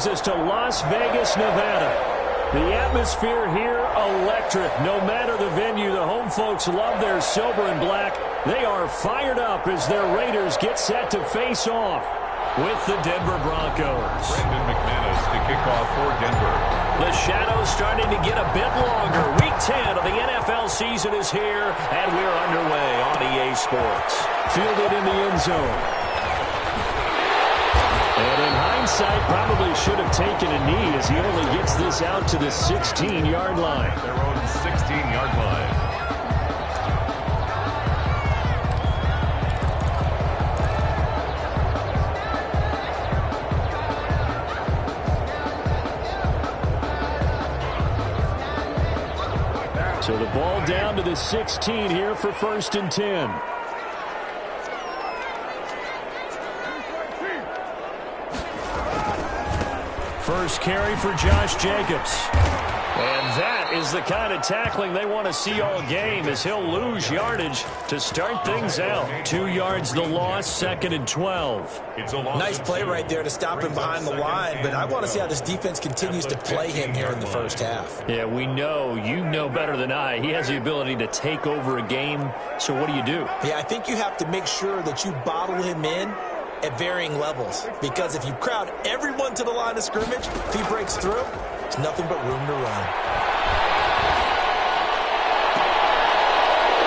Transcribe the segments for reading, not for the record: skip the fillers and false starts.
brings us to Las Vegas, Nevada. The atmosphere here, electric. No matter the venue, the home folks love their silver and black. They are fired up as their Raiders get set to face off with the Denver Broncos. Brandon McManus to kick off for Denver. The shadows starting to get a bit longer. Week 10 of the NFL season is here, and we're underway on EA Sports. Fielded in the end zone. And in hindsight, probably should have taken a knee as he only gets this out to the 16-yard line. Their own 16-yard line. So the ball down to the 16 here for 1st and 10. First carry for Josh Jacobs. And that is the kind of tackling they want to see all game as he'll lose yardage to start things out. 2 yards the loss, 2nd and 12. Nice play right there to stop him behind the line, but I want to see how this defense continues to play him here in the first half. Yeah, we know, you know better than I, he has the ability to take over a game. So what do you do? Yeah, I think you have to make sure that you bottle him in at varying levels, because if you crowd everyone to the line of scrimmage, if he breaks through, there's nothing but room to run.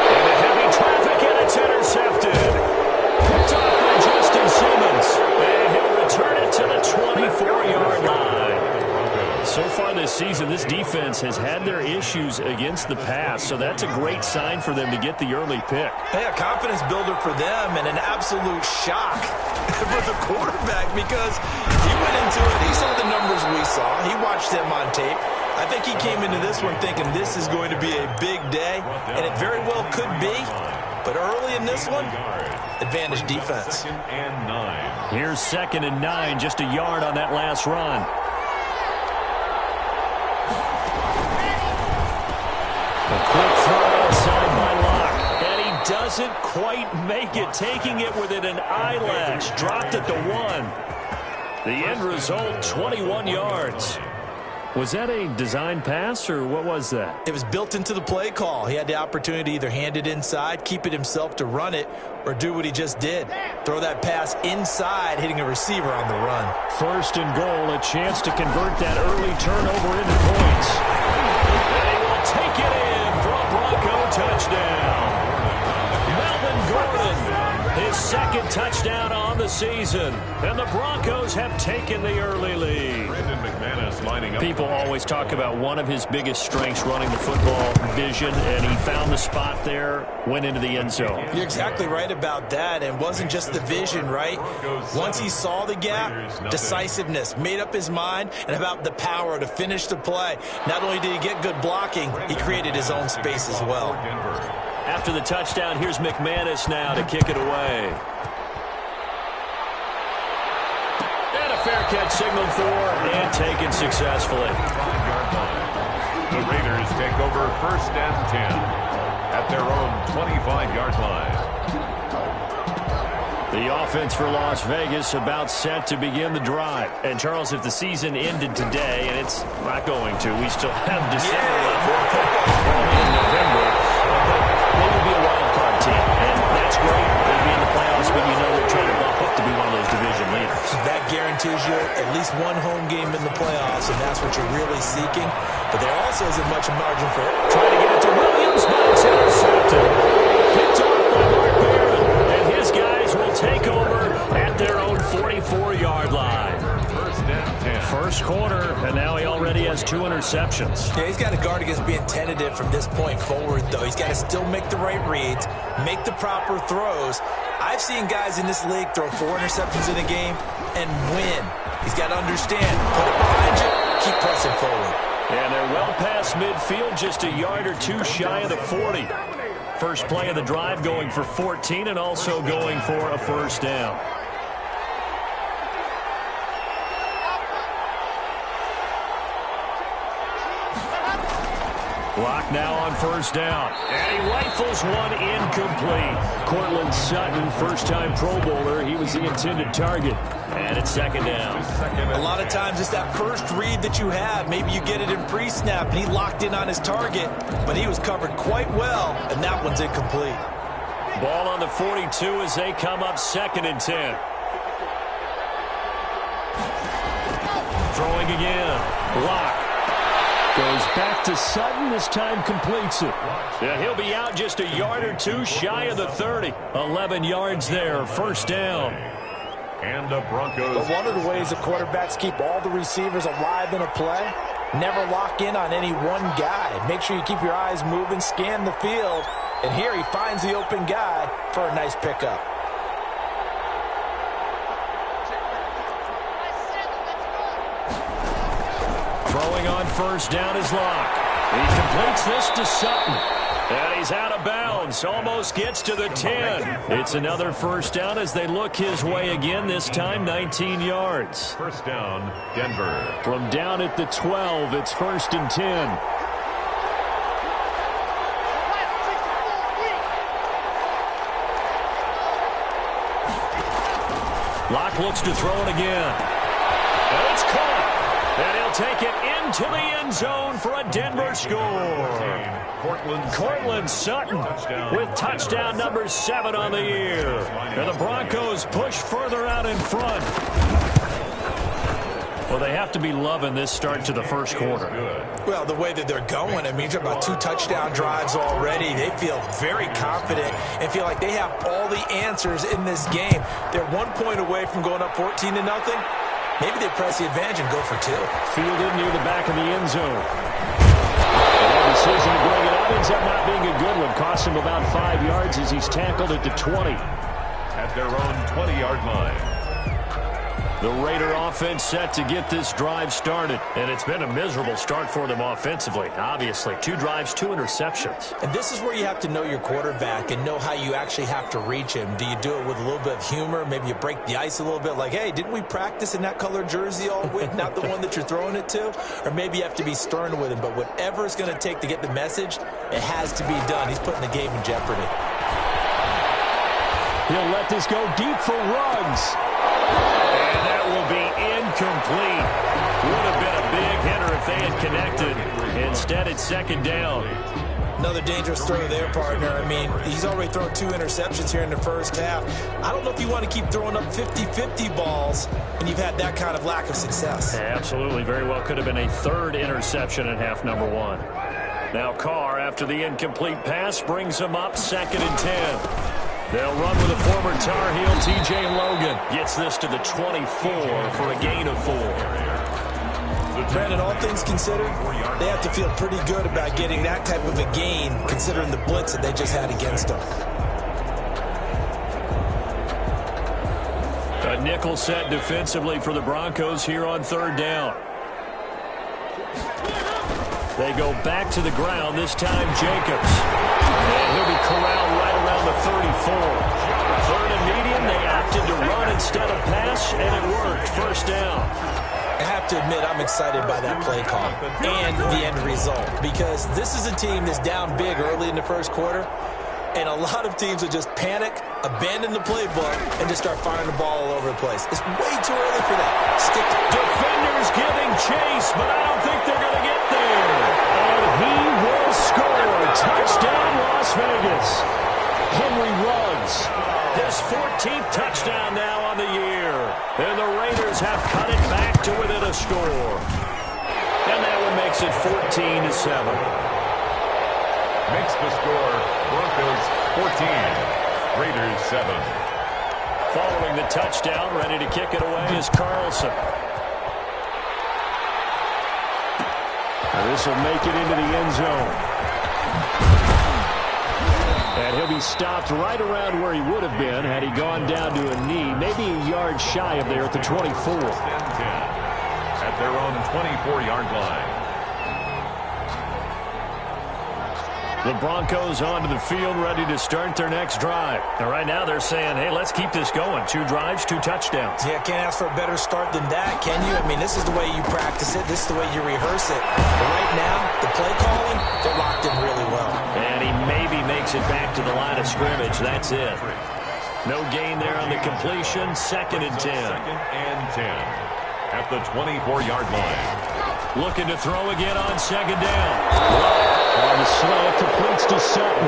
Into heavy traffic, and it's intercepted. Picked off by Justin Simmons, and he'll return it to the 24-yard line. So far this season, this defense has had their issues against the pass, so that's a great sign for them to get the early pick. Hey, a confidence builder for them and an absolute shock for the quarterback, because he went into it, he saw the numbers we saw, he watched them on tape. I think he came into this one thinking this is going to be a big day, and it very well could be, but early in this one, advantage defense. Here's 2nd and 9, just a yard on that last run. A quick throw outside by Locke, and he doesn't quite make it, taking it within an eyelash. Dropped at the 1. The end result, 21 yards. Was that a design pass, or what was that? It was built into the play call. He had the opportunity to either hand it inside, keep it himself to run it, or do what he just did. Throw that pass inside, hitting a receiver on the run. 1st and goal, a chance to convert that early turnover into points. They will take it in for a Bronco touchdown. Melvin Gordon, his 2nd touchdown on the season. And the Broncos have taken the early lead. Brandon McManus lining up. People always talk about one of his biggest strengths running the football, vision, and he found the spot there, went into the end zone. You're exactly right about that, and it wasn't just the vision, right? Once he saw the gap, decisiveness, made up his mind, and about the power to finish the play. Not only did he get good blocking, he created his own space as well. After the touchdown, here's McManus now to kick it away. And a fair catch signaled for and taken successfully. The Raiders take over 1st and 10 at their own 25-yard line. The offense for Las Vegas about set to begin the drive. And, Charles, if the season ended today, and it's not going to, we still have December left in November, they would be a wild card team. And that's great. They'd be in the playoffs, but you know they're trying to bump up to be one of those division leaders. That guarantees you at least one home game in the playoffs, and that's what you're really seeking. But there also isn't much margin for it. Trying to get it to Williams, but it's intercepted. Picked off by Mark Barron, and his guys will take over at their own 44-yard line. 1st and 10. First quarter, and now he already has 2 interceptions. Yeah, he's got to guard against being tentative from this point forward, though. He's got to still make the right reads, make the proper throws. I've seen guys in this league throw 4 interceptions in a game and win. He's got to understand, put it behind you, keep pressing forward. And they're well past midfield, just a yard or 2 shy of the 40. First play of the drive going for 14 and also going for a 1st down. Clock now on 1st down. And he rifles one incomplete. Cortland Sutton, first-time Pro Bowler. He was the intended target. And it's second down. A lot of times it's that first read that you have. Maybe you get it in pre-snap, and he locked in on his target, but he was covered quite well, and that one's incomplete. Ball on the 42 as they come up 2nd and 10. Throwing again. Block. Goes back to Sutton. This time completes it. Yeah, he'll be out just a yard or two shy of the 30. 11 yards there. First down. And the Broncos. But one of the ways the quarterbacks keep all the receivers alive in a play, never lock in on any one guy. Make sure you keep your eyes moving, scan the field. And here he finds the open guy for a nice pickup. Throwing on first down is Locke. He completes this to Sutton. And he's out of bounds. Almost gets to the 10. It's another first down as they look his way again, this time 19 yards. First down, Denver. From down at the 12, it's 1st and 10. Locke looks to throw it again. And it's caught. And he'll take it into the end zone for a Denver score. Cortland Sutton with touchdown number 7 on the year. And the Broncos push further out in front. Well, they have to be loving this start to the first quarter. Well, the way that they're going, I mean, you're about 2 touchdown drives already. They feel very confident and feel like they have all the answers in this game. They're 1 point away from going up 14-0. Maybe they press the advantage and go for 2. Fielded near the back of the end zone. That decision to bring it out ends up not being a good one. Cost him about 5 yards as he's tackled at the 20. At their own 20-yard line. The Raider offense set to get this drive started. And it's been a miserable start for them offensively. Obviously, 2 drives, 2 interceptions. And this is where you have to know your quarterback and know how you actually have to reach him. Do you do it with a little bit of humor? Maybe you break the ice a little bit like, hey, didn't we practice in that color jersey all week? Not the one that you're throwing it to? Or maybe you have to be stern with him. But whatever it's going to take to get the message, it has to be done. He's putting the game in jeopardy. He'll let this go deep for Ruggs. And that will be incomplete. Would have been a big hitter if they had connected. Instead, it's 2nd down. Another dangerous throw there, partner. I mean, he's already thrown 2 interceptions here in the first half. I don't know if you want to keep throwing up 50-50 balls when you've had that kind of lack of success. Absolutely. Very well could have been a 3rd interception in half number 1. Now Carr, after the incomplete pass, brings him up 2nd and 10. They'll run with a former Tar Heel, T.J. Logan. Gets this to the 24 for a gain of 4. Brandon, all things considered, they have to feel pretty good about getting that type of a gain, considering the blitz that they just had against them. A nickel set defensively for the Broncos here on 3rd down. They go back to the ground, this time Jacobs. And he'll be corralled right around the 34. 3rd and medium, they opted to run instead of pass, and it worked. First down. I have to admit, I'm excited by that play call and the end result, because this is a team that's down big early in the first quarter, and a lot of teams will just panic, abandon the playbook, and just start firing the ball all over the place. It's way too early for that. Defenders giving chase, but I don't think they're going to get there. And he will score. Touchdown, Las Vegas. Henry Ruggs. His 14th touchdown now on the year. And the Raiders have cut it back to within a score. And that one makes it 14-7. Makes the score Broncos 14, Raiders 7. Following the touchdown, ready to kick it away is Carlson. This will make it into the end zone. And he'll be stopped right around where he would have been had he gone down to a knee, maybe a yard shy of there at the 24. At their own 24-yard line. The Broncos onto the field, ready to start their next drive. And right now they're saying, hey, let's keep this going. 2 drives, 2 touchdowns. Yeah, can't ask for a better start than that, can you? I mean, this is the way you practice it. This is the way you rehearse it. But right now, the play calling, they're locked in really well. And he maybe makes it back to the line of scrimmage. That's it. No gain there on the completion. 2nd and 10. 2nd and 10 at the 24-yard line. Looking to throw again on 2nd down. On the slant, completes to Sutton.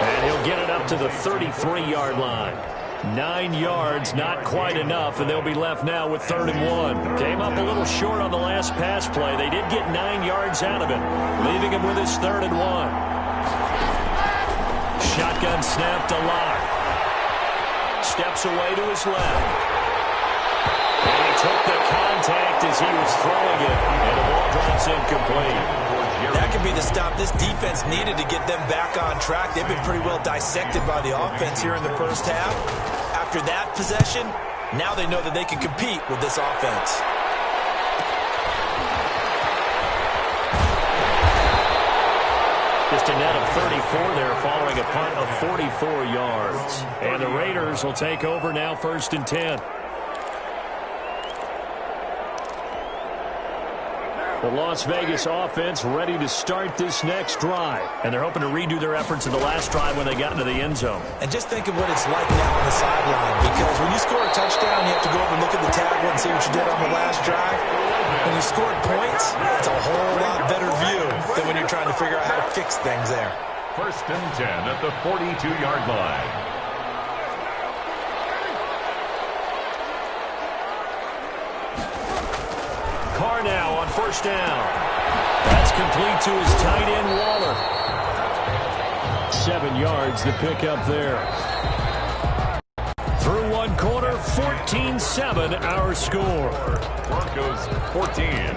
And he'll get it up to the 33-yard line. 9 yards, not quite enough, and they'll be left now with 3rd and 1. Came up a little short on the last pass play. They did get 9 yards out of it, leaving him with his 3rd and 1. Shotgun snap to Locke. Steps away to his left. And he took the contact as he was throwing it, and the ball drops incomplete. That could be the stop this defense needed to get them back on track. They've been pretty well dissected by the offense here in the first half. After that possession, now they know that they can compete with this offense. Just a net of 34 there following a punt of 44 yards. And the Raiders will take over now, 1st and 10. The Las Vegas offense ready to start this next drive. And they're hoping to redo their efforts in the last drive when they got into the end zone. And just think of what it's like now on the sideline. Because when you score a touchdown, you have to go over and look at the tablet and see what you did on the last drive. When you scored points, it's a whole lot better view than when you're trying to figure out how to fix things there. 1st and 10 at the 42-yard line. Carr now on 1st down. That's complete to his tight end, Waller. 7 yards the pickup there. Through 1 quarter, 14-7 our score. Broncos 14,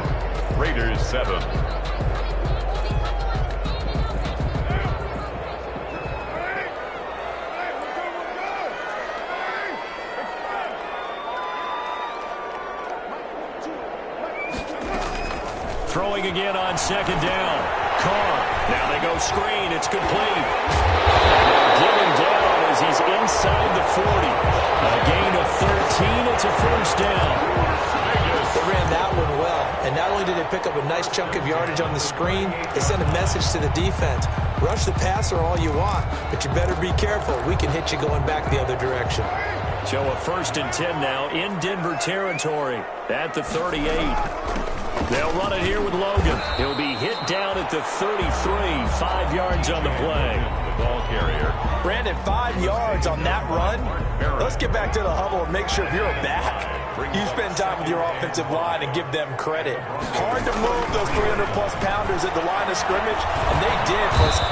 Raiders 7. Throwing again on 2nd down. Carr. Now they go screen. It's complete. Give him down as he's inside the 40. A gain of 13. It's a 1st down. They ran that one well. And not only did they pick up a nice chunk of yardage on the screen, they sent a message to the defense. Rush the passer all you want, but you better be careful. We can hit you going back the other direction. So a 1st and 10 now in Denver territory at the 38. They'll run it here with Logan. He'll be hit down at the 33, 5 yards on the play. The ball carrier. Brandon, 5 yards on that run. Let's get back to the huddle and make sure if you're a back, you spend time with your offensive line and give them credit. Hard to move those 300-plus pounders at the line of scrimmage, and they did.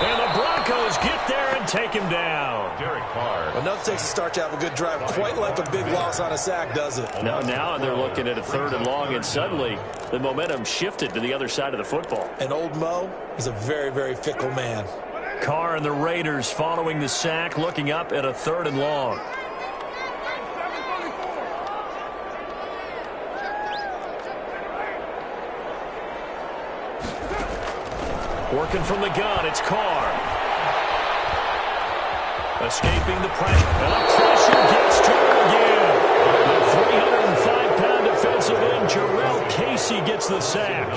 And the Broncos get there and take him down. Derek Carr. Enough takes a start to have a good drive. Quite like a big loss on a sack, does it? Now they're looking at a 3rd and long, and suddenly the momentum shifted to the other side of the football. And old Mo is a very, very fickle man. Carr and the Raiders following the sack, looking up at a 3rd and long. Working from the gun, it's Carr. Escaping the pressure. And the pressure gets to him again. The 305-pound defensive end, Jarrell Casey, gets the sack.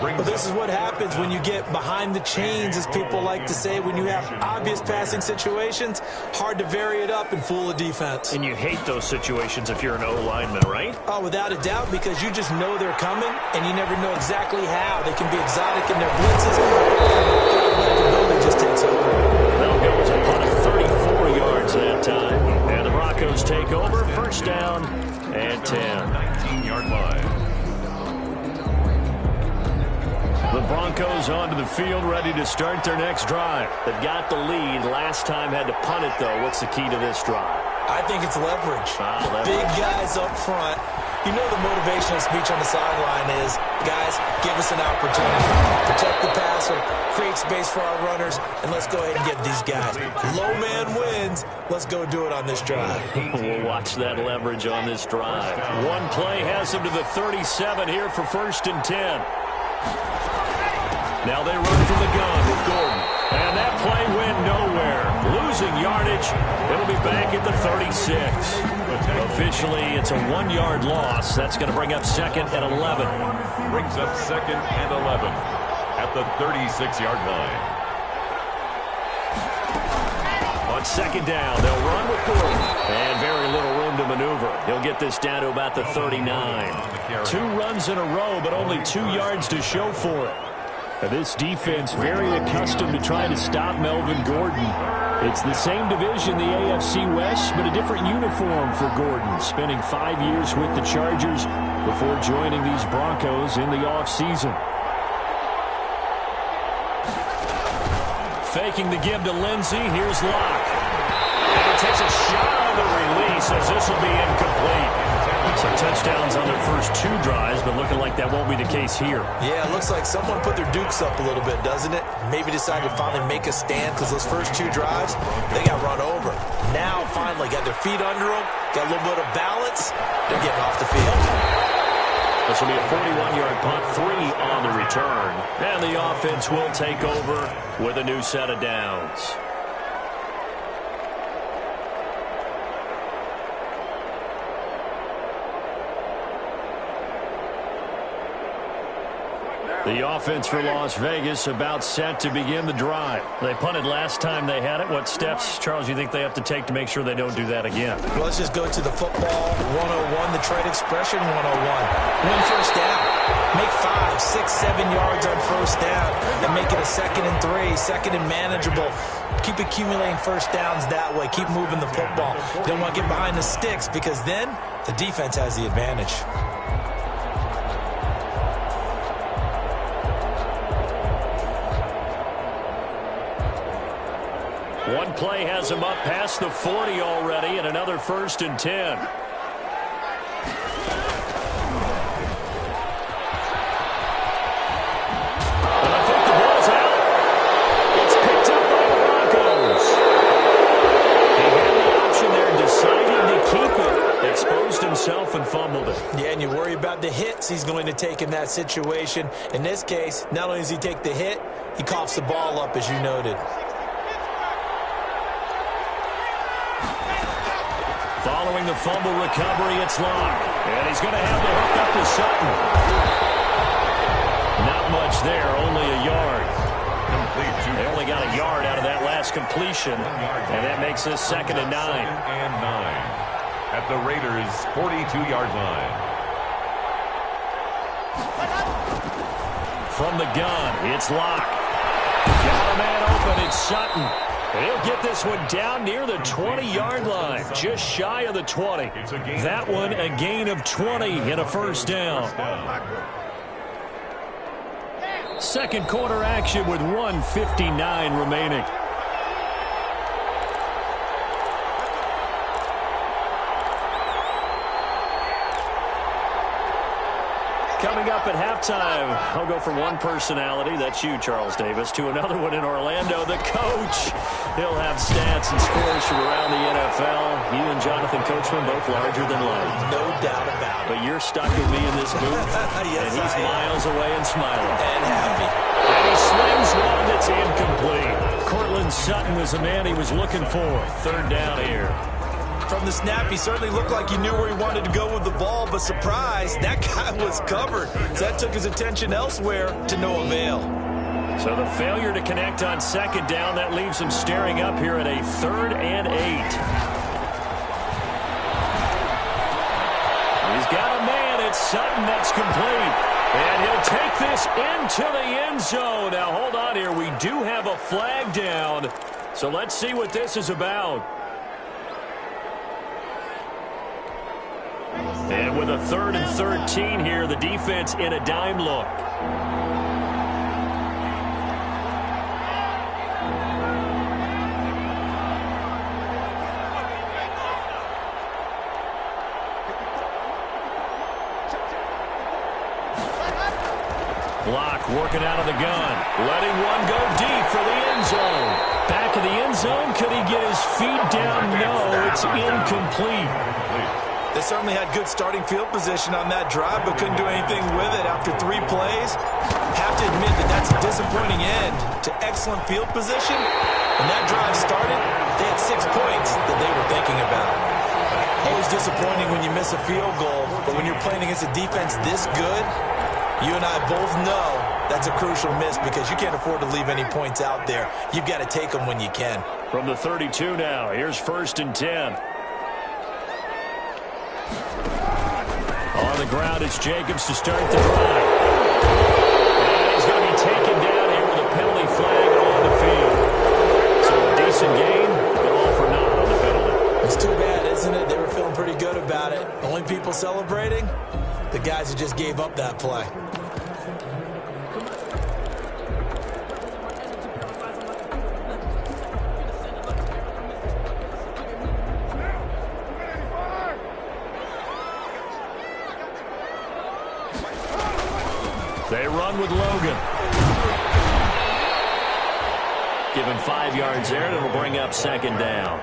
Well, this is what happens when you get behind the chains, as people like to say. When you have obvious passing situations, hard to vary it up and fool a defense. And you hate those situations if you're an O-lineman, right? Oh, without a doubt, because you just know they're coming, and you never know exactly how. They can be exotic in their blitzes. It just takes over. That'll go as a punt of 34 yards that time. And the Broncos take over, 1st down and 10. 19-yard line. The Broncos onto the field, ready to start their next drive. They've got the lead. Last time had to punt it, though. What's the key to this drive? I think it's leverage. Leverage. Big guys up front. You know the motivational speech on the sideline is, guys, give us an opportunity. Protect the passer, create space for our runners, and let's go ahead and get these guys. Low man wins. Let's go do it on this drive. We'll watch that leverage on this drive. One play has them to the 37 here for 1st and 10. Now they run from the gun with Gordon. And that play went nowhere. Losing yardage. It'll be back at the 36. Officially, it's a 1-yard loss. That's going to bring up 2nd and 11. Brings up 2nd and 11 at the 36-yard line. On second down, they'll run with Gordon. And very little room to maneuver. He'll get this down to about the 39. 2 runs in a row, but only 2 yards to show for it. Now, this defense very accustomed to trying to stop Melvin Gordon. It's the same division, the AFC West, but a different uniform for Gordon, spending 5 years with the Chargers before joining these Broncos in the offseason. Faking the give to Lindsey. Here's Locke. And he takes a shot on the release as this will be incomplete. Some touchdowns on their first 2 drives, but looking like that won't be the case here. Yeah, it looks like someone put their dukes up a little bit, doesn't it? Maybe decided to finally make a stand because those first 2 drives, they got run over. Now, finally, got their feet under them, got a little bit of balance. They're getting off the field. This will be a 41-yard punt, 3 on the return. And the offense will take over with a new set of downs. The offense for Las Vegas about set to begin the drive. They punted last time they had it. What steps, Charles, you think they have to take to make sure they don't do that again? Well, let's just go to the football 101, the trade expression 101. Win first down. Make 5, 6, 7 yards on first down and make it a 2nd and 3, 2nd and manageable. Keep accumulating first downs that way. Keep moving the football. You don't want to get behind the sticks because then the defense has the advantage. One play has him up past the 40 already, and another 1st and 10. And I think the ball's out. It's picked up by the Broncos. He had the option there, decided to keep it. Exposed himself and fumbled it. Yeah, and you worry about the hits he's going to take in that situation. In this case, not only does he take the hit, he coughs the ball up, as you noted. Following the fumble recovery, it's Locke. And he's going to have the hook up to Sutton. Not much there, only a yard. They only got a yard out of that last completion, and that makes this 2nd and 9. 2nd and 9 at the Raiders' 42-yard line. From the gun, it's Locke. Got a man open, it's Sutton. And he'll get this one down near the 20-yard line, just shy of the 20. That one a gain of 20 and a first down. Second quarter action with 1:59 remaining. Coming up at halftime, I'll go from one personality, that's you, Charles Davis, to another one in Orlando, the coach. He'll have stats and scores from around the NFL. You and Jonathan Coachman both larger than life. No doubt about it. But you're stuck with me in this booth, Yes, and he's miles away and smiling. And happy. And he swings one that's incomplete. Cortland Sutton was the man he was looking for. 3rd down here. From the snap, he certainly looked like he knew where he wanted to go with the ball, but surprise, that guy was covered. So that took his attention elsewhere to no avail. So the failure to connect on 2nd down, that leaves him staring up here at a 3rd and 8. He's got a man, it's Sutton, that's complete. And he'll take this into the end zone. Now hold on here, we do have a flag down. So let's see what this is about. And with a 3rd and 13 here, the defense in a dime look. Block working out of the gun. Letting one go deep for the end zone. Back of the end zone. Could he get his feet down? No, it's incomplete. They certainly had good starting field position on that drive, but couldn't do anything with it after 3 plays. Have to admit that that's a disappointing end to excellent field position. When that drive started, they had 6 points that they were thinking about. Always disappointing when you miss a field goal, but when you're playing against a defense this good, You and I both know that's a crucial miss because you can't afford to leave any points out there. You've got to take them when you can. From the 32 now, here's 1st and 10. On the ground, it's Jacobs to start the drive. And he's going to be taken down here with a penalty flag on the field. So a decent gain, but all for naught on the penalty. It's too bad, isn't it? They were feeling pretty good about it. Only people celebrating, the guys who just gave up that play. They run with Logan. Give him 5 yards there, and it'll bring up 2nd down.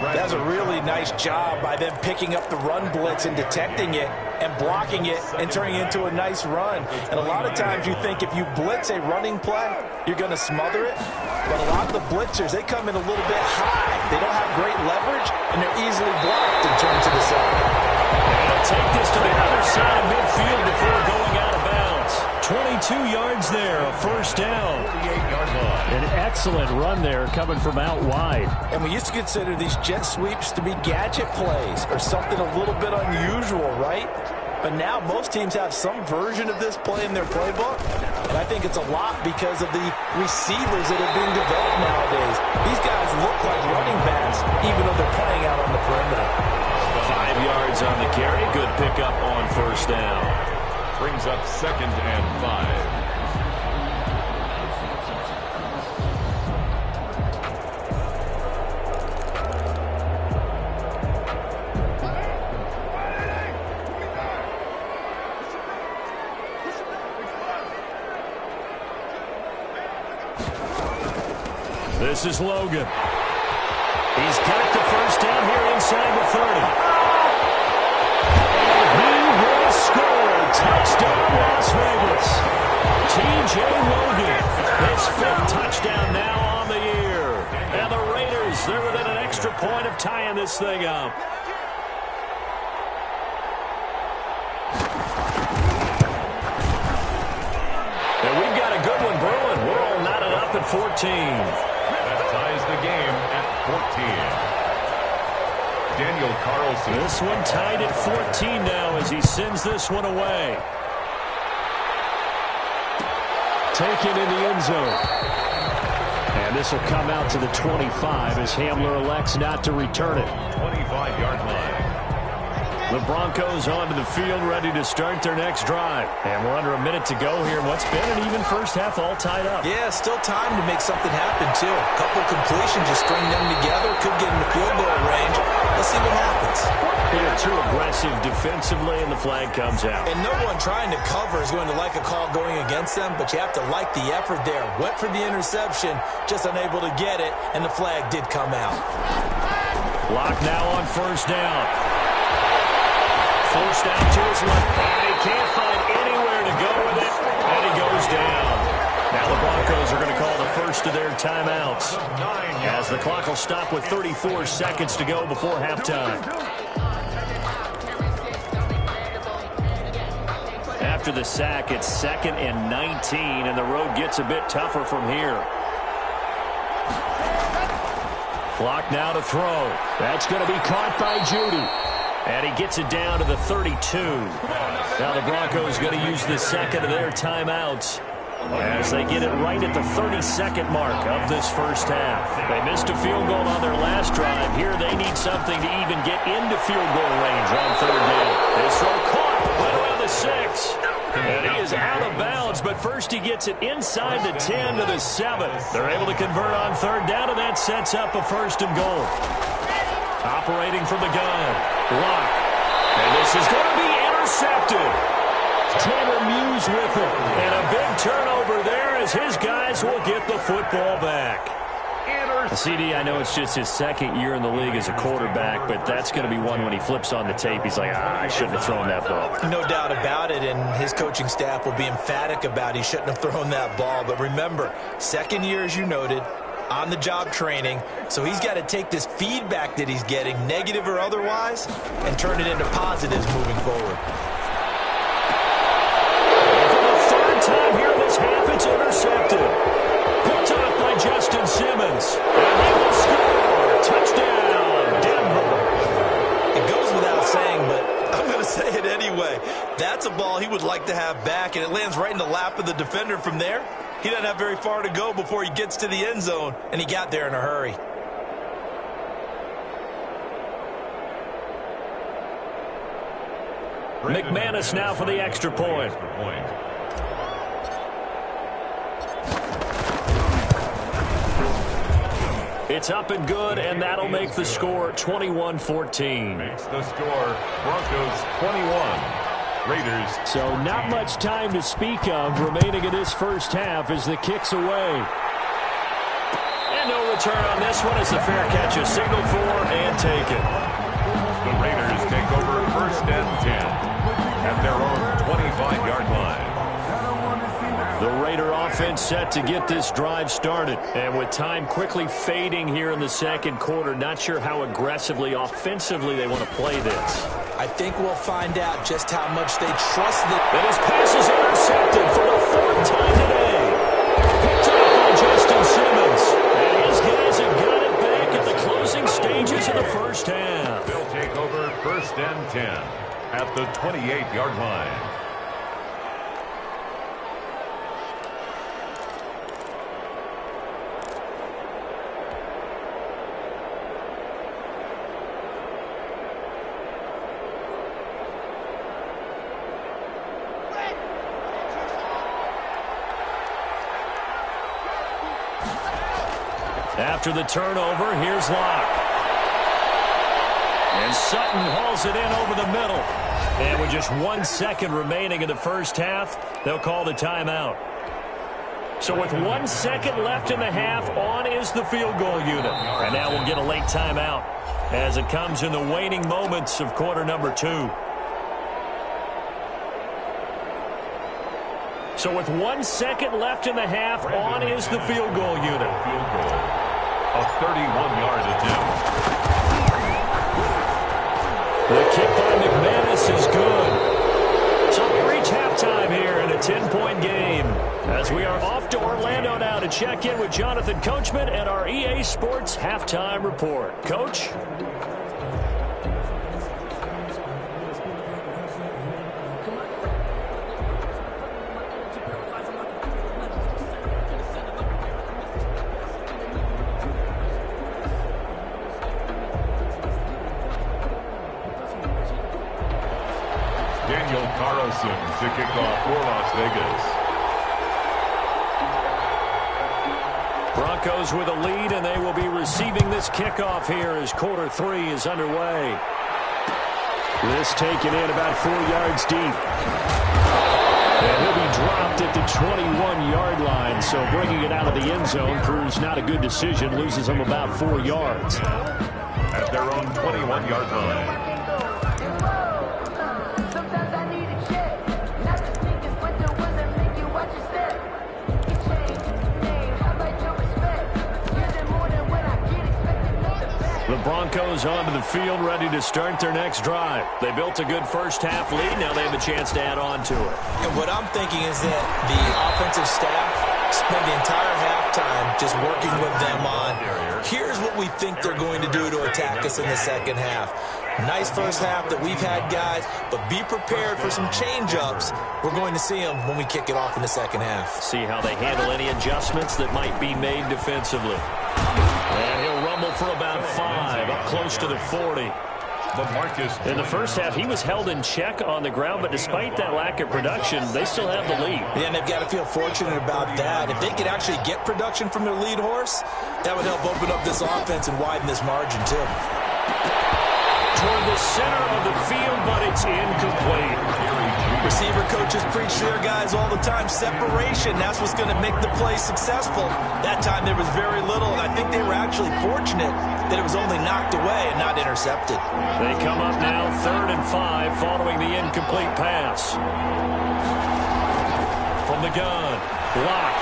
That's a really nice job by them picking up the run blitz and detecting it and blocking it and turning it into a nice run. And a lot of times you think if you blitz a running play, you're going to smother it. But a lot of the blitzers, they come in a little bit high. They don't have great leverage, and they're easily blocked and turned to the side. And they'll take this to the other side of midfield before going out of bounds. 22 yards there, a 1st down. 48-yard line. An excellent run there coming from out wide. And we used to consider these jet sweeps to be gadget plays or something a little bit unusual, right? But now most teams have some version of this play in their playbook. And I think it's a lot because of the receivers that are being developed nowadays. These guys look like running backs even though they're playing out on the perimeter. 5 yards on the carry. Good pickup on 1st down. Brings up 2nd and 5. This is Logan. He's got the 1st down here inside the 30. And he will score. Touchdown, Las Vegas. T.J. Logan, his 5th touchdown now on the year. And the Raiders, they're within an extra point of tying this thing up. And we've got a good one brewing. We're all knotted up at 14. That ties the game at 14. Daniel Carlson. This one tied at 14 now as he sends this one away. Taken in the end zone. And this will come out to the 25 as Hamler elects not to return it. 25-yard line. The Broncos onto the field, ready to start their next drive. And we're under a minute to go here in what's been an even first half, all tied up. Yeah, still time to make something happen, too. A couple completions, just string them together. Could get in the field goal range. Let's see what happens. They're too aggressive defensively, and the flag comes out. And no one trying to cover is going to like a call going against them, but you have to like the effort there. Went for the interception, just unable to get it, and the flag did come out. Lock now on 1st down. Forced out to his left, and he can't find anywhere to go with it, and he goes down. Now the Broncos are going to call the first of their timeouts as the clock will stop with 34 seconds to go before halftime. After the sack, it's 2nd and 19, and the road gets a bit tougher from here. Clock now to throw. That's going to be caught by Judy. And he gets it down to the 32. Now the Broncos going to use the 2nd of their timeouts as they get it right at the 32nd mark of this first half. They missed a field goal on their last drive. Here they need something to even get into field goal range on 3rd down. This throw caught right around the 6. And he is out of bounds, but first he gets it inside the 10 to the 7. They're able to convert on 3rd down, and that sets up a 1st and goal. Operating from the gun. Block. And this is going to be intercepted. Tanner Muse with it. And a big turnover there as his guys will get the football back. CD, I know it's just his 2nd year in the league as a quarterback, but that's going to be one when he flips on the tape. He's like, I shouldn't have thrown that ball. No doubt about it, and his coaching staff will be emphatic about he shouldn't have thrown that ball. But remember, 2nd year, as you noted, on-the-job training, so he's got to take this feedback that he's getting, negative or otherwise, and turn it into positives moving forward. like to have back, and it lands right in the lap of the defender from there. He doesn't have very far to go before he gets to the end zone, and he got there in a hurry. McManus now for the extra point. It's up and good, and that'll make the score 21-14. Makes the score Broncos 21. Raiders. So not much time to speak of remaining in this first half as the kick's away. And no return on this one as the fair catch is signaled for and taken. The Raiders take over 1st and 10 at their own 25-yard line. The Raider offense set to get this drive started. And with time quickly fading here in the second quarter, not sure how aggressively, offensively they want to play this. I think we'll find out just how much they trust it. And his pass is intercepted for the 4th time today. Picked up by Justin Simmons. And his guys have got it back at the closing stages of the first half. They'll take over 1st and 10 at the 28-yard line. After the turnover, here's Locke. And Sutton hauls it in over the middle. And with just 1 second remaining in the first half, they'll call the timeout. So with 1 second left in the half, on is the field goal unit. And now we'll get a late timeout as it comes in the waning moments of quarter number 2. So with 1 second left in the half, on is the field goal unit. A 31-yard attempt. The kick by McManus is good. So we reach halftime here in a 10-point game as we are off to Orlando now to check in with Jonathan Coachman and our EA Sports Halftime Report. Coach? To kick off for Las Vegas. Broncos with a lead, and they will be receiving this kickoff here as quarter 3 is underway. This taken in about 4 yards deep. And he'll be dropped at the 21-yard line, so bringing it out of the end zone proves not a good decision, loses him about 4 yards. At their own 21-yard line. The Broncos onto the field, ready to start their next drive. They built a good first half lead. Now they have a chance to add on to it. And what I'm thinking is that the offensive staff spent the entire halftime just working with them on, here's what we think they're going to do to attack us in the second half. Nice first half that we've had, guys, but be prepared for some change-ups. We're going to see them when we kick it off in the second half. See how they handle any adjustments that might be made defensively. And he'll rumble for about 5, up close to the 40. In the first half, he was held in check on the ground, but despite that lack of production, they still have the lead. Yeah, and they've got to feel fortunate about that. If they could actually get production from their lead horse, that would help open up this offense and widen this margin, too. Toward the center of the field, but it's incomplete. Receiver coaches preach to their guys all the time, separation. That's what's going to make the play successful. That time there was very little, and I think they were actually fortunate that it was only knocked away and not intercepted. They come up now 3rd and 5 following the incomplete pass. From the gun, Locke.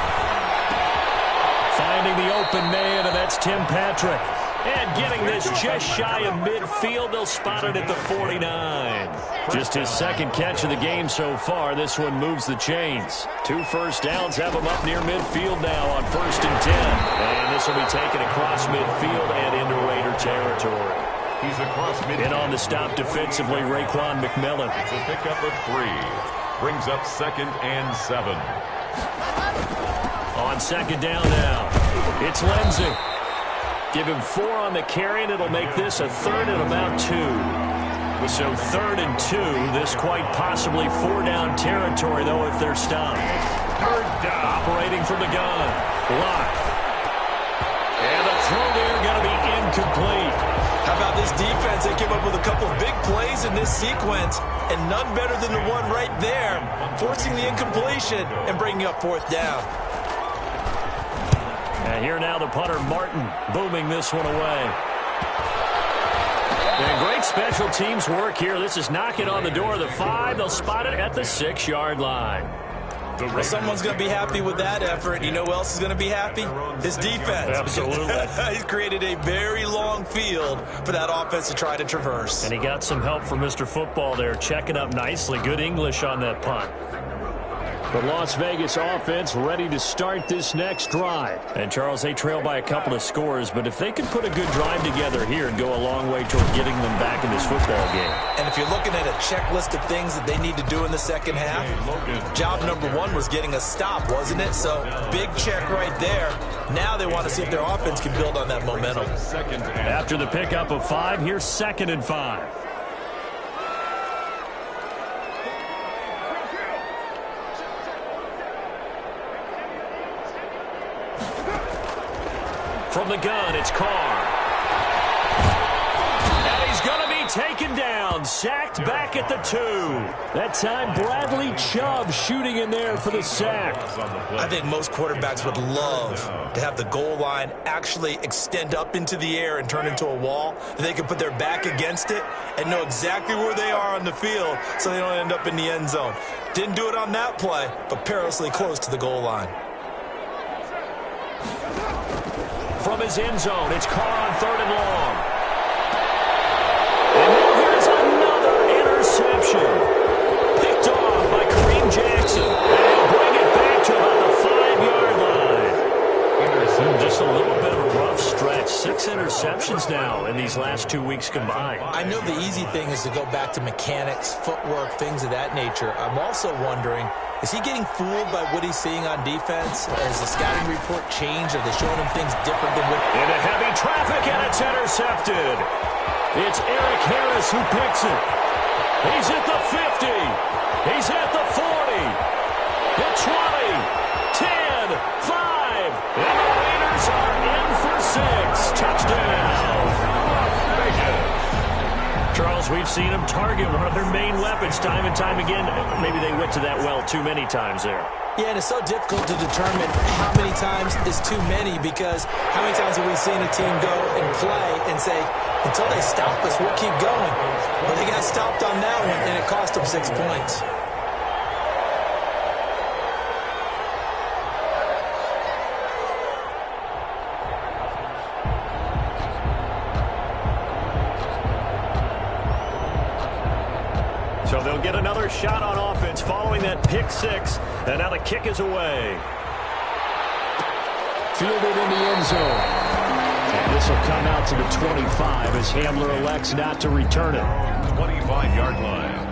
Finding the open man, and that's Tim Patrick. And getting this just shy of midfield, they'll spot it at the 49. Just his second catch of the game so far. This one moves the chains. 2 first downs have him up near midfield now on 1st and 10. And this will be taken across midfield and into Raider territory. He's across midfield. And on the stop defensively, Raekwon McMillan. It's a pickup of 3. Brings up 2nd and 7. On 2nd down now, it's Lindsey. Give him 4 on the carry, and it'll make this a 3rd and about 2. So 3rd and 2, this quite possibly 4-down territory, though, if they're stopped. 3rd down. Operating from the gun. Lock. And the throw there going to be incomplete. How about this defense? They came up with a couple big plays in this sequence, and none better than the one right there, forcing the incompletion and bringing up 4th down. And here now the punter, Martin, booming this one away. And great special teams work here. This is knocking on the door of the 5. They'll spot it at the 6-yard line. Well, someone's going to be happy with that effort. You know who else is going to be happy? His defense. Absolutely. He's created a very long field for that offense to try to traverse. And he got some help from Mr. Football there, checking up nicely. Good English on that punt. The Las Vegas offense ready to start this next drive. And, Charles, they trail by a couple of scores, but if they can put a good drive together here and go a long way toward getting them back in this football game. And if you're looking at a checklist of things that they need to do in the second half, job number 1 was getting a stop, wasn't it? So, big check right there. Now they want to see if their offense can build on that momentum. After the pickup of 5, here's 2nd and 5. From the gun, it's Carr. And he's going to be taken down, sacked back at the 2. That time, Bradley Chubb shooting in there for the sack. I think most quarterbacks would love to have the goal line actually extend up into the air and turn into a wall. They can put their back against it and know exactly where they are on the field so they don't end up in the end zone. Didn't do it on that play, but perilously close to the goal line. From his end zone, it's Carr on 3rd and long. And now here's another interception. Picked off by Kareem Jackson. And he'll bring it back to about the 5-yard line. Just a little bit of a rough stretch. 6 interceptions now in these last 2 weeks combined. I know the easy thing is to go back to mechanics, footwork, things of that nature. I'm also wondering, is he getting fooled by what he's seeing on defense? Has the scouting report changed? Are they showing him things different than what... Into heavy traffic, and it's intercepted. It's Eric Harris who picks it. He's at the 50. He's at the 40. The 20. 10. 5. And the Raiders are in for 6. Touchdown. Charles, we've seen them target one of their main weapons time and time again. Maybe they went to that well too many times there. Yeah, and it's so difficult to determine how many times is too many, because how many times have we seen a team go and play and say, until they stop us, we'll keep going. But they got stopped on that one, and it cost them 6 points. So they'll get another shot on offense following that pick 6. And now the kick is away. Fielded in the end zone. And this will come out to the 25 as Hamler elects not to return it. 25-yard line.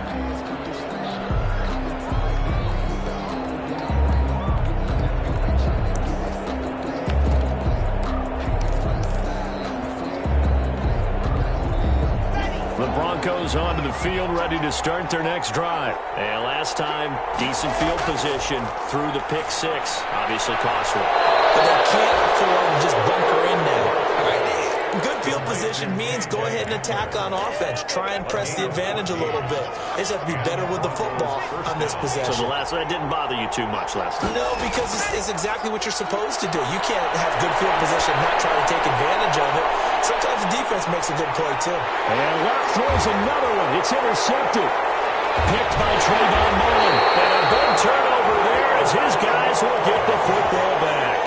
The Broncos onto the field, ready to start their next drive. And last time, decent field position through the pick 6. Obviously costly. But they can't afford to just bunker in now. All right? Good field position means go ahead and attack on offense. Try and press the advantage a little bit. They just have to be better with the football on this possession. So that didn't bother you too much last time? No, because it's exactly what you're supposed to do. You can't have good field position and not try to take advantage of it. Sometimes the defense makes a good play, too. And Locke throws another one. It's intercepted. Picked by Trayvon Mullen. And a big turnover there as his guys will get the football back.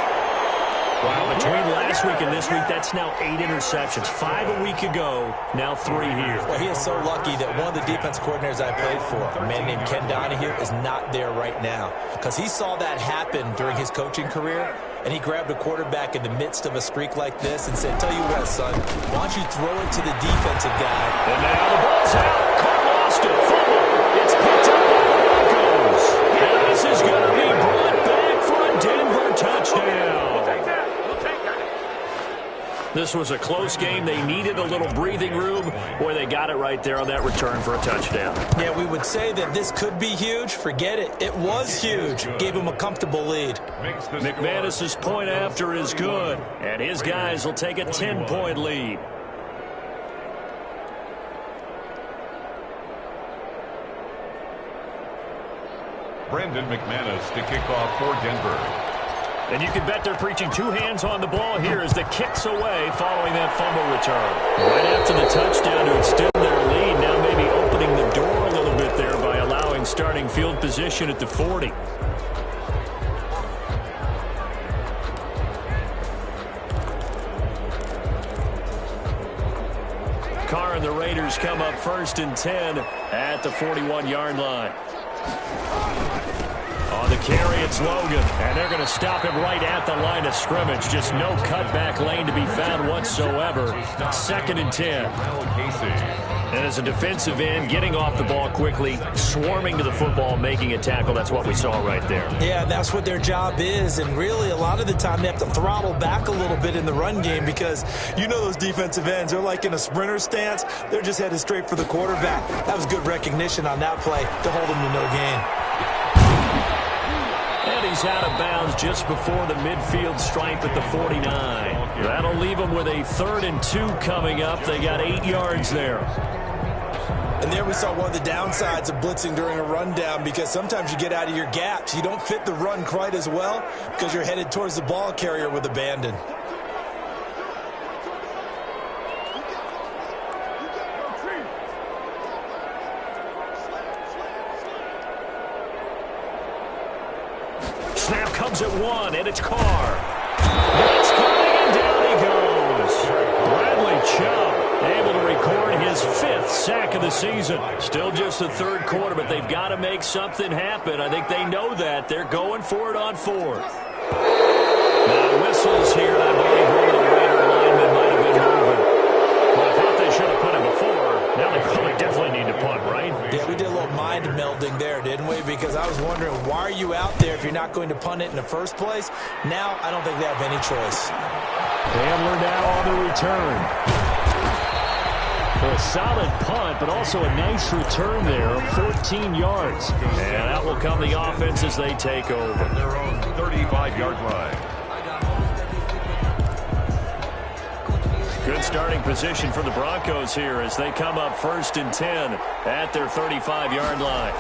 Wow, between last week and this week, that's now 8 interceptions. 5 a week ago, now 3 here. Well, he is so lucky that one of the defense coordinators I played for, a man named Ken Donahue, is not there right now. Because he saw that happen during his coaching career, and he grabbed a quarterback in the midst of a streak like this and said, tell you what, son, why don't you throw it to the defensive guy? And now the ball's out. Carr lost it. Fumble. It's picked up by the Broncos. This was a close game. They needed a little breathing room. Boy, they got it right there on that return for a touchdown. Yeah, we would say that this could be huge. Forget it. It was huge. Gave him a comfortable lead. McManus's point after is good, and his guys will take a 10-point lead. Brandon McManus to kick off for Denver. And you can bet they're preaching two hands on the ball here as the kick's away following that fumble return. Right after the touchdown to extend their lead, now maybe opening the door a little bit there by allowing starting field position at the 40. Carr and the Raiders come up 1st and 10 at the 41-yard line. On the carry, it's Logan, and they're going to stop him right at the line of scrimmage. Just no cutback lane to be found whatsoever. 2nd and 10. And as a defensive end, getting off the ball quickly, swarming to the football, making a tackle, that's what we saw right there. Yeah, that's what their job is, and really a lot of the time they have to throttle back a little bit in the run game because you know those defensive ends, they're like in a sprinter stance. They're just headed straight for the quarterback. That was good recognition on that play to hold him to no gain. And he's out of bounds just before the midfield stripe at the 49. That'll leave them with a 3rd and 2 coming up. They got 8 yards there. And there we saw one of the downsides of blitzing during a rundown because sometimes you get out of your gaps. You don't fit the run quite as well because you're headed towards the ball carrier with abandon. Snap comes at 1, and it's Carr. It's coming, and down he goes. Bradley Chubb able to record his 5th sack of the season. Still just the 3rd quarter, but they've got to make something happen. I think they know that. They're going for it on 4th. Now whistles here, and I believe one of the Raider linemen might have been moving. Well, I thought they should have punted before. Now they probably definitely need to punt, right? Yeah, we did a little mind melding there, didn't we? Because I was wondering, why are you out there if you're not going to punt it in the first place? Now, I don't think they have any choice. Handler now on the return. A solid punt, but also a nice return there of 14 yards. And out will come the offense as they take over. Their own 35-yard line. Good starting position for the Broncos here as they come up 1st and 10 at their 35-yard line.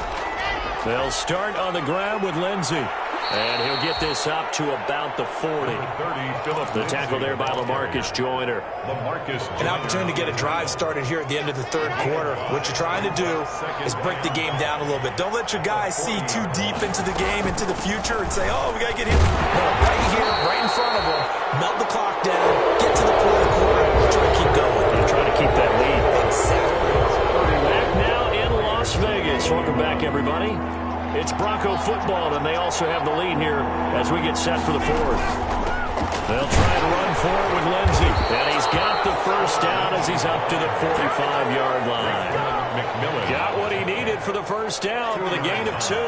They'll start on the ground with Lindsey. And he'll get this up to about the 40. The tackle there by LaMarcus Joyner. An opportunity to get a drive started here at the end of the 3rd quarter. What you're trying to do is break the game down a little bit. Don't let your guys see too deep into the game, into the future, and say, oh, we got to get here. No, right here, right in front of them, melt the clock down, get to the 4th quarter, and try to keep going. And try to keep that lead. Exactly. Back now in Las Vegas. Welcome back, everybody. It's Bronco football, and they also have the lead here as we get set for the 4th. They'll try to run for it with Lindsey. And he's got the 1st down as he's up to the 45-yard line. Got what he needed for the 1st down with a gain of 2.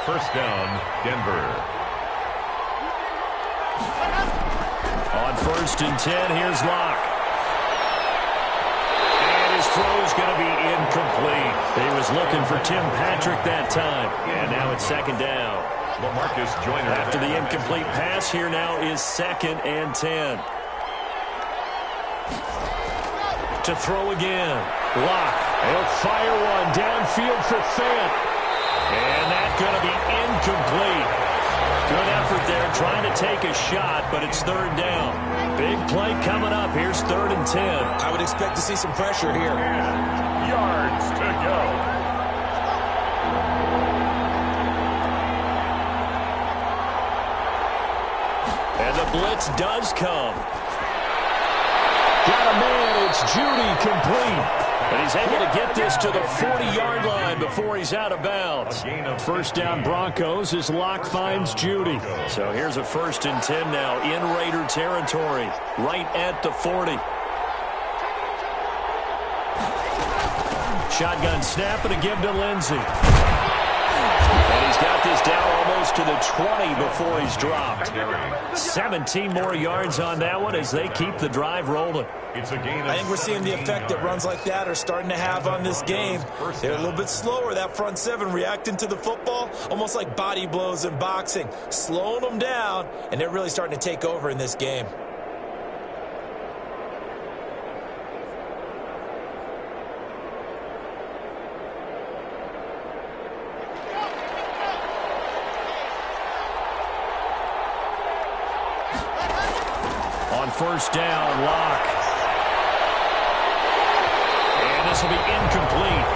1st down, Denver. On 1st and 10, here's Locke. Throw's going to be incomplete. He was looking for Tim Patrick that time. And now it's 2nd down. LaMarcus Joyner. After the incomplete pass, here now is 2nd and 10. To throw again. Locke. He'll fire one downfield for Fant. And that's going to be incomplete. Good effort there, trying to take a shot, but it's 3rd down. Big play coming up. Here's 3rd and 10. I would expect to see some pressure here. 10 yards to go. And the blitz does come. Got a man. It's Judy complete. And he's able to get this to the 40-yard line before he's out of bounds. 1st down Broncos as Locke finds Judy. So here's a 1st and 10 now in Raider territory, right at the 40. Shotgun snap and a give to Lindsey. And he's got this down almost to the 20 before he's dropped. 17 more yards on that one as they keep the drive rolling. It's a gain. I think we're seeing the effect that runs like that are starting to have on this game. They're a little bit slower, that front seven, reacting to the football, almost like body blows in boxing, slowing them down, and they're really starting to take over in this game. On first down, Locke. And this will be incomplete.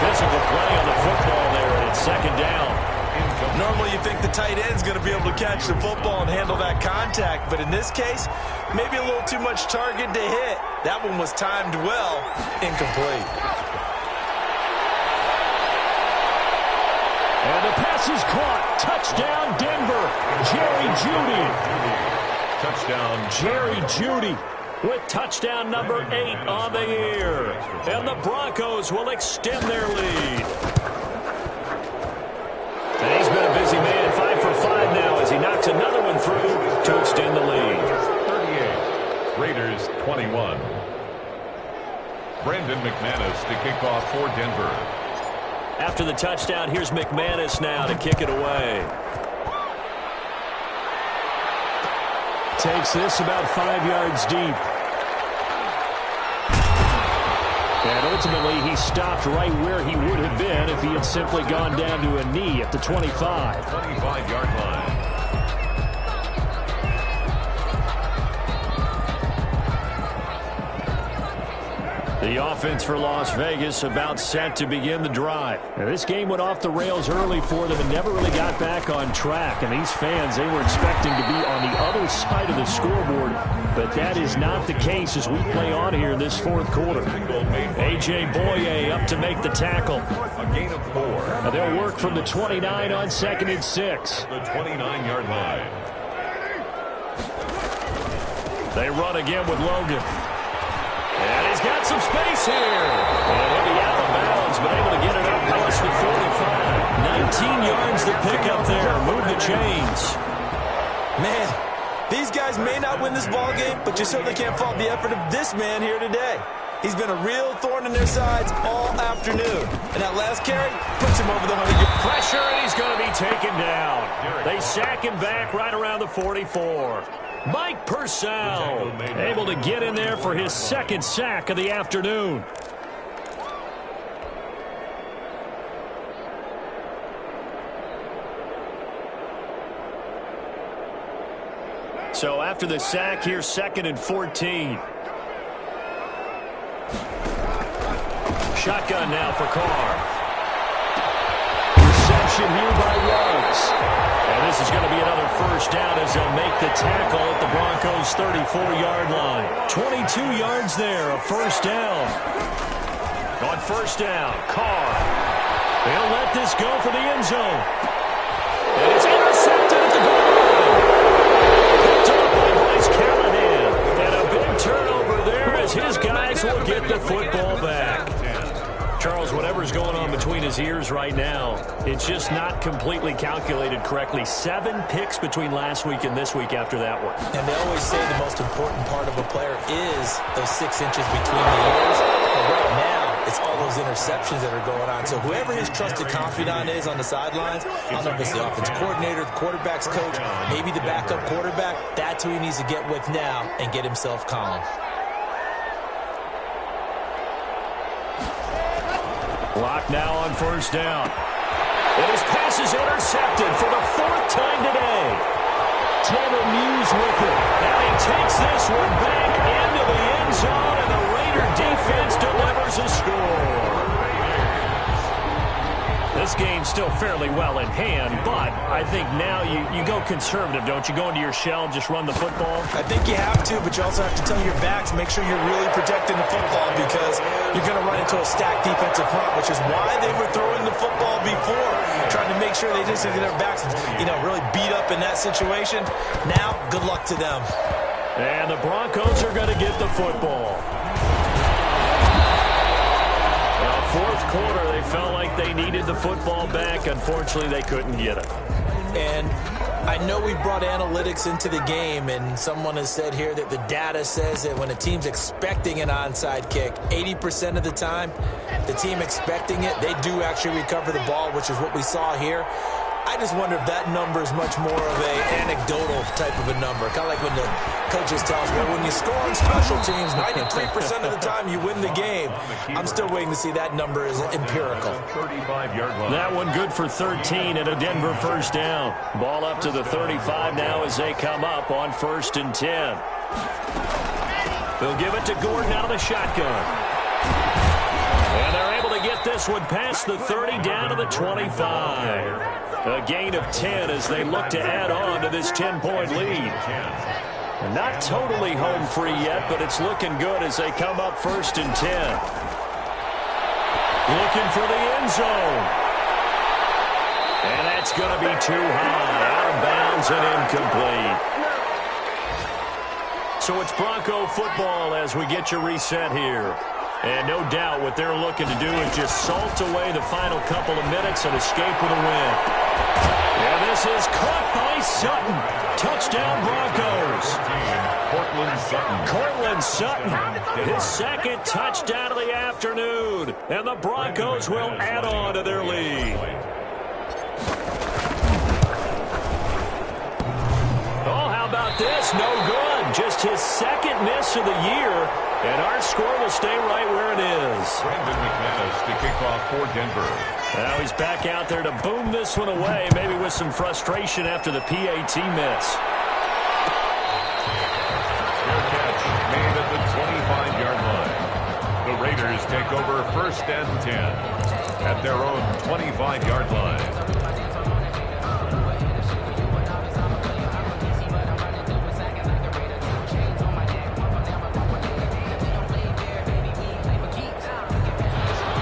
Physical play on the football there, and it's second down. Normally you think the tight end's going to be able to catch the football and handle that contact, but in this case, maybe a little too much target to hit. That one was timed well. Incomplete. And the pass is caught. Touchdown, Denver. Jerry Jeudy. Touchdown. Jerry Jeudy with touchdown number 8 on the year. And the Broncos will extend their lead. And he's been a busy man, 5 for 5 now as he knocks another one through to extend the lead. 38. Raiders 21. Brandon McManus to kick off for Denver. After the touchdown, here's McManus now to kick it away. Takes this about 5 yards deep. And ultimately, he stopped right where he would have been if he had simply gone down to a knee at the 25. 25-yard line. The offense for Las Vegas about set to begin the drive. Now, this game went off the rails early for them and never really got back on track. And these fans, they were expecting to be on the other side of the scoreboard. But that is not the case as we play on here in this fourth quarter. A.J. Boye up to make the tackle. A gain of 4. Now, they'll work from the 29 on 2nd and 6. The 29-yard line. They run again with Logan. And he's got some space here. And he'll be out of bounds, but able to get it up past the 45. 19 yards to pick up there. Move the chains. Man, these guys may not win this ball game, but you certainly can't fault the effort of this man here today. He's been a real thorn in their sides all afternoon. And that last carry puts him over the 100. Pressure, and he's going to be taken down. They sack him back right around the 44. Mike Purcell able to get in there for his second sack of the afternoon. So after the sack, here's 2nd and 14. Shotgun now for Carr. Reception here by Ruggs. And this is going to be another first down as they'll make the tackle at the Broncos' 34-yard line. 22 yards there, a first down. On first down, Carr. They'll let this go for the end zone. And it's intercepted at the goal line. Picked up by Bryce Callahan. And a big turnover there as his guys will get the football back. Charles, whatever's going on between his ears right now, it's just not completely calculated correctly. 7 picks between last week and this week after that one. And they always say the most important part of a player is those 6 inches between the ears. But right now, it's all those interceptions that are going on. So whoever his trusted confidant is on the sidelines, I don't know if it's the offense coordinator, the quarterback's coach, maybe the backup quarterback, that's who he needs to get with now and get himself calm. Clock now on first down. And his pass is intercepted for the 4th time today. Tanner Muse with it. Now he takes this one back into the end zone, and the Raider defense delivers a score. This game's still fairly well in hand, but I think now you go conservative, don't you? Go into your shell, just run the football? I think you have to, but you also have to tell your backs, make sure you're really protecting the football because you're going to run into a stacked defensive front, which is why they were throwing the football before, trying to make sure they just get their backs, really beat up in that situation. Now, good luck to them. And the Broncos are going to get the football. fourth quarter, they felt like they needed the football back. Unfortunately, they couldn't get it. And I know we brought analytics into the game, and someone has said here that the data says that when a team's expecting an onside kick, 80% of the time, the team expecting it, they do actually recover the ball, which is what we saw here. I just wonder if that number is much more of an anecdotal type of a number. Kind of like when the coaches tell us, well, when you score on special teams, 93% of the time you win the game. I'm still waiting to see that number is empirical. That one good for 13 and a Denver first down. Ball up to the 35 now as they come up on 1st and 10. They'll give it to Gordon out of the shotgun. And they're able to get this one past the 30 down to the 25. A gain of 10 as they look to add on to this 10-point lead. Not totally home free yet, but it's looking good as they come up 1st and 10. Looking for the end zone. And that's going to be too high. Out of bounds and incomplete. So it's Bronco football as we get you reset here. And no doubt what they're looking to do is just salt away the final couple of minutes and escape with a win. And this is caught by Sutton. Touchdown Broncos. Cortland Sutton, his second touchdown of the afternoon. And the Broncos will add on to their lead. Oh, how about this? No good. Just his second miss of the year. And our score will stay right where it is. Brandon McManus to kick off for Denver. Now he's back out there to boom this one away, maybe with some frustration after the PAT miss. Fair catch made at the 25-yard line. The Raiders take over 1st and 10 at their own 25-yard line.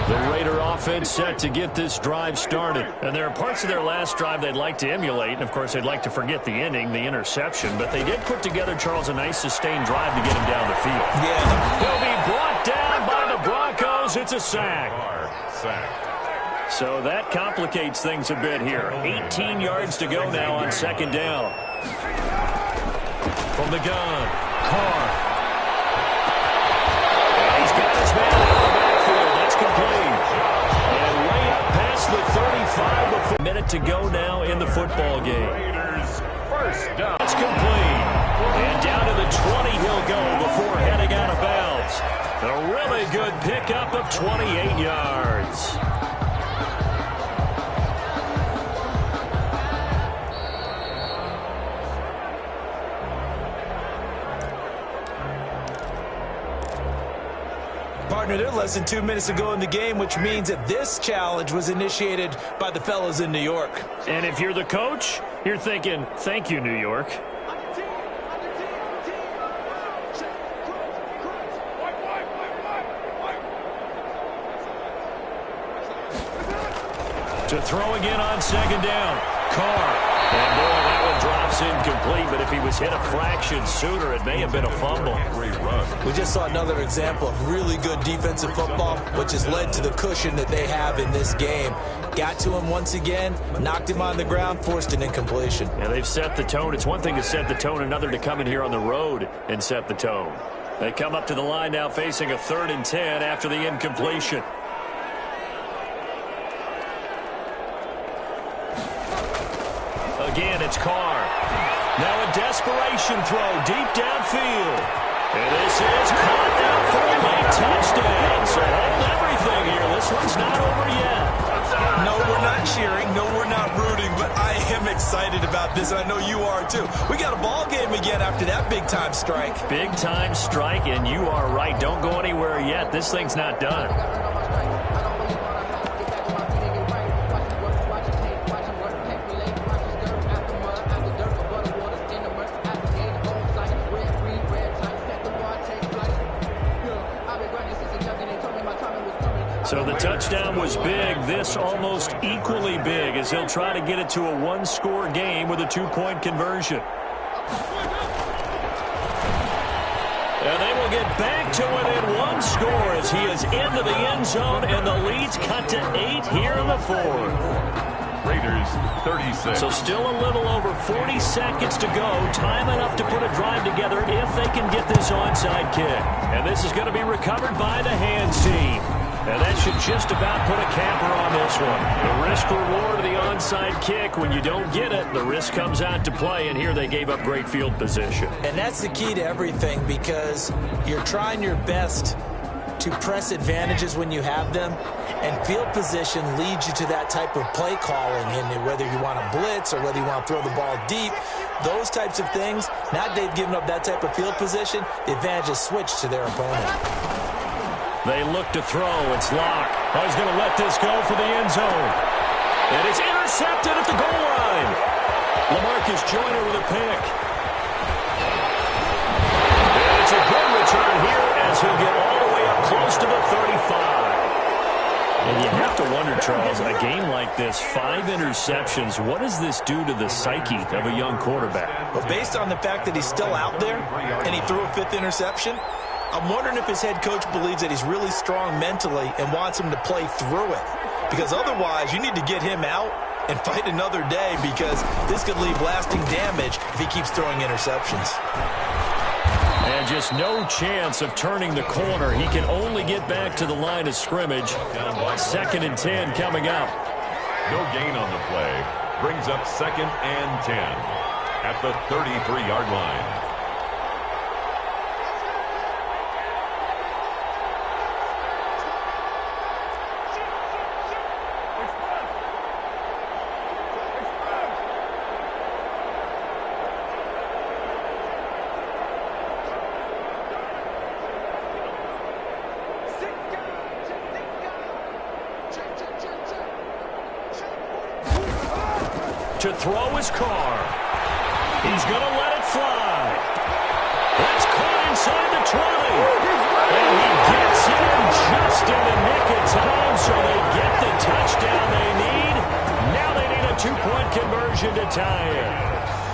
The Raider offense set to get this drive started. And there are parts of their last drive they'd like to emulate. And, of course, they'd like to forget the ending, the interception. But they did put together, Charles, a nice sustained drive to get him down the field. Yeah. He'll be brought down by the Broncos. It's a sack. So that complicates things a bit here. 18 yards to go now on 2nd down. From the gun, Carr. And he's got his man out of the backfield. That's complete. And way up past the 35 before a minute to go now in the football game. Raiders first down. That's complete. And down to the 20 he'll go before heading out of bounds. A really good pickup of 28 yards. Partner, they're less than 2 minutes ago in the game, which means that this challenge was initiated by the fellas in New York. And if you're the coach, you're thinking, thank you, New York. To throw again on 2nd down. Carr. And boy, that one drops incomplete, but if he was hit a fraction sooner, it may have been a fumble. Great run. We just saw another example of really good defensive football, which has led to the cushion that they have in this game. Got to him once again, knocked him on the ground, forced an incompletion. Yeah, they've set the tone. It's one thing to set the tone, another to come in here on the road and set the tone. They come up to the line now facing a 3rd and 10 after the incompletion. Again, it's Carr. Now a desperation throw deep downfield. And this is caught now for a late touchdown. So hold everything here. This one's not over yet. No, we're not cheering. No, we're not rooting. But I am excited about this, and I know you are too. We got a ball game again after that big-time strike. Big-time strike, and you are right. Don't go anywhere yet. This thing's not done. So the touchdown was big. This almost equally big as he'll try to get it to a one-score game with a 2-point conversion. And they will get back to within one score as he is into the end zone, and the lead's cut to 8 here in the fourth. Raiders 36. So still a little over 40 seconds to go. Time enough to put a drive together if they can get this onside kick. And this is going to be recovered by the hands team. And that should just about put a capper on this one. The risk-reward of the onside kick, when you don't get it, the risk comes out to play, and here they gave up great field position. And that's the key to everything, because you're trying your best to press advantages when you have them, and field position leads you to that type of play calling, and whether you want to blitz or whether you want to throw the ball deep, those types of things. Now that they've given up that type of field position, the advantage is switched to their opponent. They look to throw. It's Locke. Oh, he's going to let this go for the end zone. And it's intercepted at the goal line. LaMarcus Joyner with a pick. And it's a good return here as he'll get all the way up close to the 35. And you have to wonder, Charles, a game like this, 5 interceptions, what does this do to the psyche of a young quarterback? Well, based on the fact that he's still out there and he threw a 5th interception, I'm wondering if his head coach believes that he's really strong mentally and wants him to play through it. Because otherwise, you need to get him out and fight another day, because this could leave lasting damage if he keeps throwing interceptions. And just no chance of turning the corner. He can only get back to the line of scrimmage. 2nd and 10 coming up. No gain on the play. Brings up 2nd and 10 at the 33-yard line. To throw his car. He's going to let it fly. It's caught inside the 20. And he gets in just in the nick of time, so they get the touchdown they need. Now they need a 2-point conversion to tie it.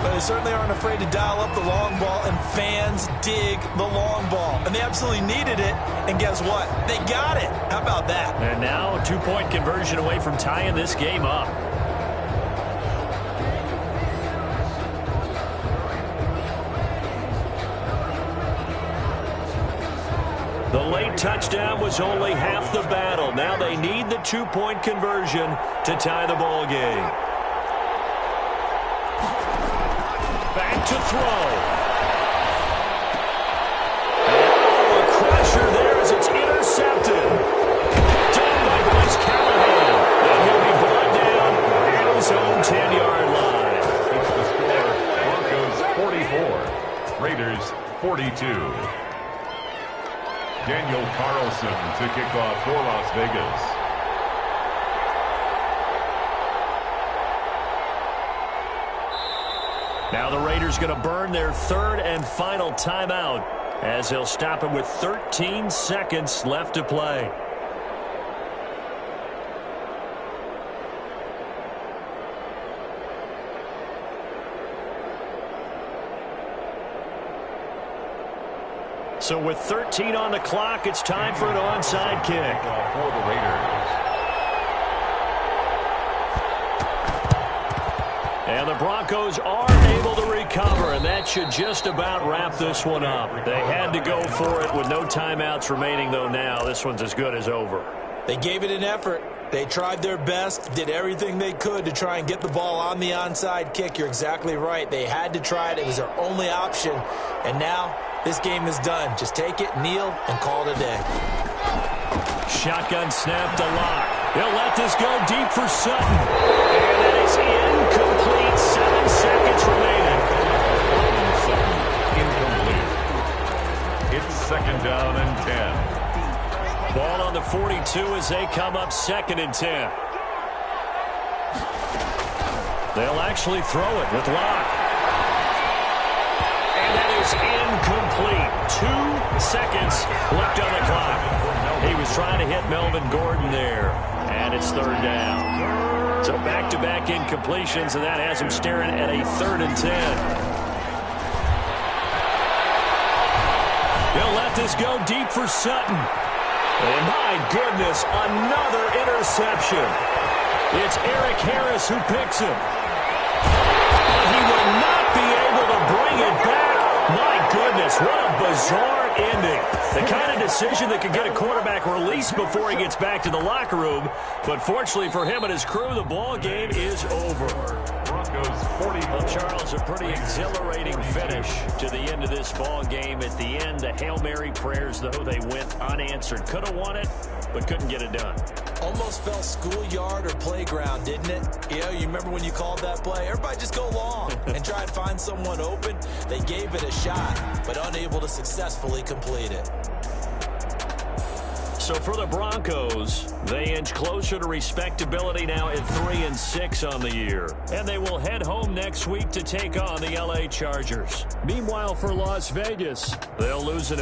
But they certainly aren't afraid to dial up the long ball, and fans dig the long ball. And they absolutely needed it, and guess what? They got it. How about that? And now a 2-point conversion away from tying this game up. The late touchdown was only half the battle. Now they need the 2-point conversion to tie the ball game. Back to throw. Oh, a crusher there as it's intercepted. Done by Bryce Callahan. And he'll be brought down at his own 10-yard line. It's the score. Broncos 44. Raiders 42. Daniel Carlson to kick off for Las Vegas. Now the Raiders going to burn their 3rd and final timeout as they'll stop it with 13 seconds left to play. So with 13 on the clock, it's time for an onside kick. For the Raiders. And the Broncos are able to recover, and that should just about wrap this one up. They had to go for it with no timeouts remaining, though now this one's as good as over. They gave it an effort. They tried their best, did everything they could to try and get the ball on the onside kick. You're exactly right. They had to try it. It was their only option. And now this game is done. Just take it, kneel, and call it a day. Shotgun snap to Locke. He'll let this go deep for Sutton. And that is incomplete. 7 seconds remaining. Incomplete. It's 2nd down and 10. Ball on the 42 as they come up 2nd and 10. They'll actually throw it with Locke. And that is incomplete. 2 seconds left on the clock. He was trying to hit Melvin Gordon there. And it's 3rd down. So back-to-back incompletions, and that has him staring at a 3rd and 10. let this go deep for Sutton. And my goodness, another interception. It's Eric Harris who picks him. He will not be able to bring it back. My goodness, what a bizarre ending. The kind of decision that could get a quarterback released before he gets back to the locker room. But fortunately for him and his crew, the ball game is over. Well, Charles, a pretty exhilarating finish to the end of this ball game. At the end, the Hail Mary prayers, though, they went unanswered. Could have won it, but couldn't get it done. Almost felt schoolyard or playground, didn't it? You remember when you called that play? Everybody just go long and try and find someone open. They gave it a shot, but unable to successfully complete it. So for the Broncos, they inch closer to respectability now at 3-6 on the year. And they will head home next week to take on the LA Chargers. Meanwhile, for Las Vegas, they'll lose an